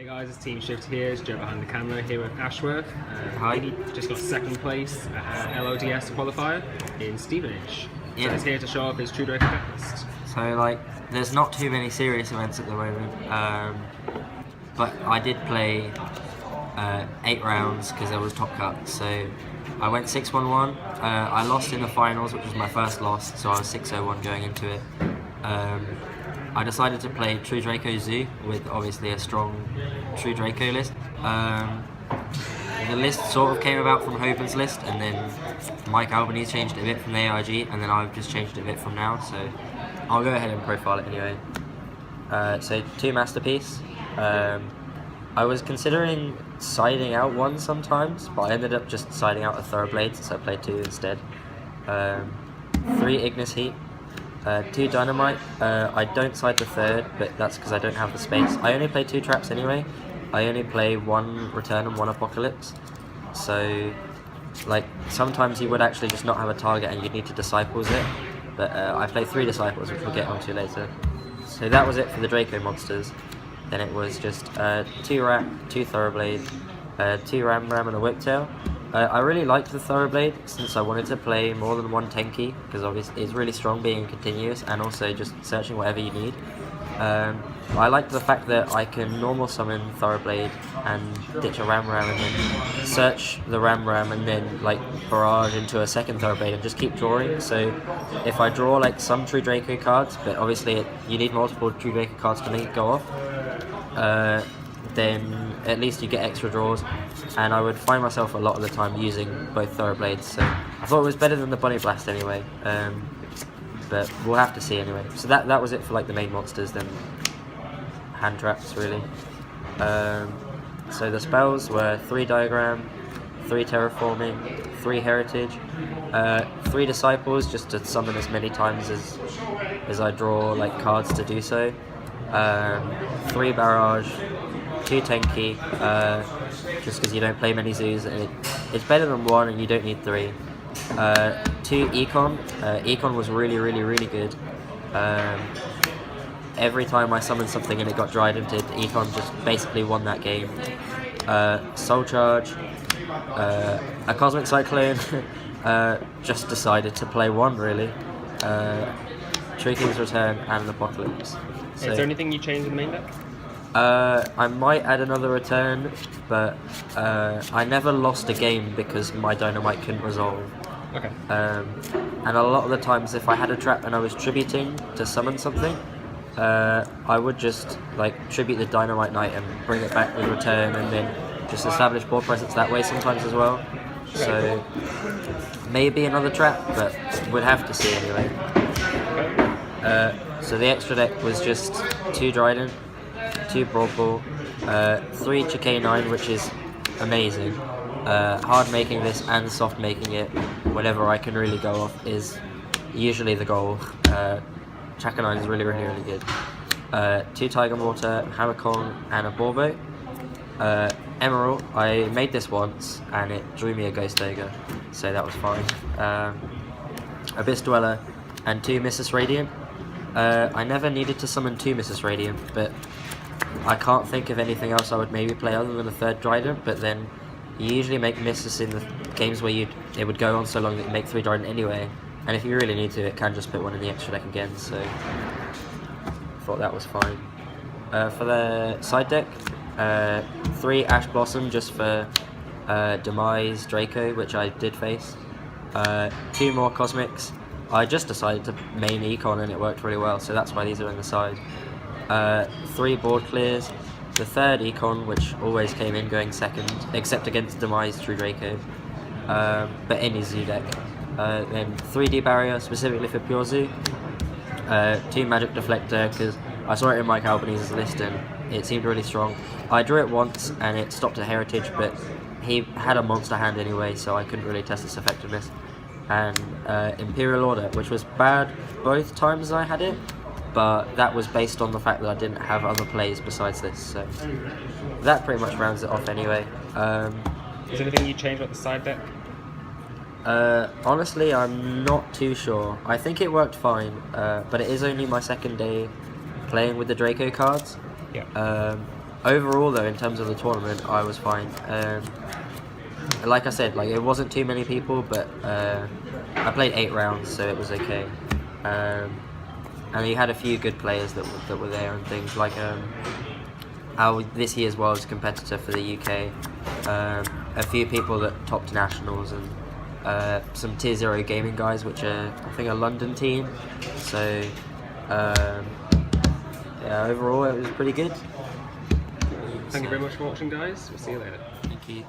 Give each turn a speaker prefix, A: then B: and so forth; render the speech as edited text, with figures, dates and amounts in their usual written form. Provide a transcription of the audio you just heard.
A: Hey guys, it's Team Shift here. It's Joe behind the camera here with Ashworth.
B: Hi.
A: He just got second place at LLDS qualifier in Stevenage.
B: Yeah.
A: So he's here to show off his True Draco decklist.
B: So there's not too many serious events at the moment, but I did play 8 rounds because there was top cut. So I went 6-1-1. I lost in the finals, which was my first loss, so I was 6-0-1 going into it. I decided to play True Draco Zoo with obviously a strong True Draco list. The list sort of came about from Hoban's list, and then Mike Albanese changed it a bit from the AIG, and then I've just changed it a bit from now, so I'll go ahead and profile it anyway. So 2 Masterpiece. I was considering siding out 1 sometimes, but I ended up just siding out a Thoroughblade, so I played 2 instead. 3 Ignis Heat. 2 Dynamite. I don't side the 3rd, but that's because I don't have the space. I only play 2 traps anyway. I only play 1 Return and 1 Apocalypse. So, sometimes you would actually just not have a target and you'd need to Disciples it. But I play 3 Disciples, which we'll get onto later. So that was it for the Draco monsters. Then it was just 2 Rat, 2 Thoroughblade, 2 Ram and a Whiptail. I really liked the Thoroughblade since I wanted to play more than 1 Tenki, because obviously it's really strong being continuous and also just searching whatever you need. I liked the fact that I can normal summon Thoroughblade and ditch a Ram and then search the Ram and then barrage into a second Thoroughblade and just keep drawing. So if I draw some True Draco cards, but obviously you need multiple True Draco cards to make it go off, then at least you get extra draws, and I would find myself a lot of the time using both Thoroughblades, so I thought it was better than the Bunny Blast anyway, but we'll have to see anyway. So that was it for the main monsters, then hand traps really. So the spells were 3 Diagram, 3 Terraforming, 3 Heritage, 3 Disciples just to summon as many times as I draw cards to do so, 3 Barrage, 2 Tenki, just because you don't play many zoos, and it's better than 1 and you don't need 3. 2 Econ. Econ was really good. Every time I summoned something and it got Dridented, Econ just basically won that game. Soul Charge, a Cosmic Cyclone, just decided to play 1 really. True King's Return and an Apocalypse.
A: So, is there anything you changed in the main deck?
B: I might add another Return, but I never lost a game because my Dynamite couldn't resolve.
A: Okay.
B: And a lot of the times if I had a trap and I was tributing to summon something, I would just tribute the Dynamite Knight and bring it back with Return, and then just establish board presence that way sometimes as well. Okay. So maybe another trap, but we'd have to see anyway. Okay. So the extra deck was just 2 Dryden, 2 Broadball, 3 Chicane, which is amazing. Hard making this and soft making it whenever I can really go off is usually the goal. Chicane is really good. 2 Tiger Mortar, Hammer Kong, and a Borbo. Emerald, I made this once and it drew me a Ghost Ogre, so that was fine. Abyss Dweller and 2 Mrs. Radiant. I never needed to summon 2 Mrs. Radiant, but I can't think of anything else I would maybe play other than a 3rd Trident, but then you usually make misses in the games where it would go on so long that you make 3 Trident anyway, and if you really need to, it can just put 1 in the extra deck again, so I thought that was fine. For the side deck, 3 Ash Blossom just for Demise Draco, which I did face, 2 more Cosmics. I just decided to main Econ and it worked really well, so that's why these are in the side. 3 board clears, the 3rd Econ, which always came in going 2nd, except against Demise True Draco, but any zoo deck. Then 3D Barrier, specifically for Pure Zoo, 2 Magic Deflector, because I saw it in Mike Albanese's list and it seemed really strong. I drew it once and it stopped at Heritage, but he had a monster hand anyway, so I couldn't really test its effectiveness. And Imperial Order, which was bad both times I had it, but that was based on the fact that I didn't have other plays besides this, so that pretty much rounds it off anyway.
A: Is there anything you changed about the side deck?
B: Honestly, I'm not too sure. I think it worked fine, but it is only my 2nd day playing with the Draco cards.
A: Yeah.
B: overall though, in terms of the tournament, I was fine. Like I said, like it wasn't too many people, but I played 8 rounds, so it was okay. And you had a few good players that were there and things like this year's World's competitor for the UK. A few people that topped nationals and some Tier 0 gaming guys, which are I think a London team. So yeah, overall it was pretty good.
A: Thank you very much for watching, guys. We'll see you later.
B: Thank you.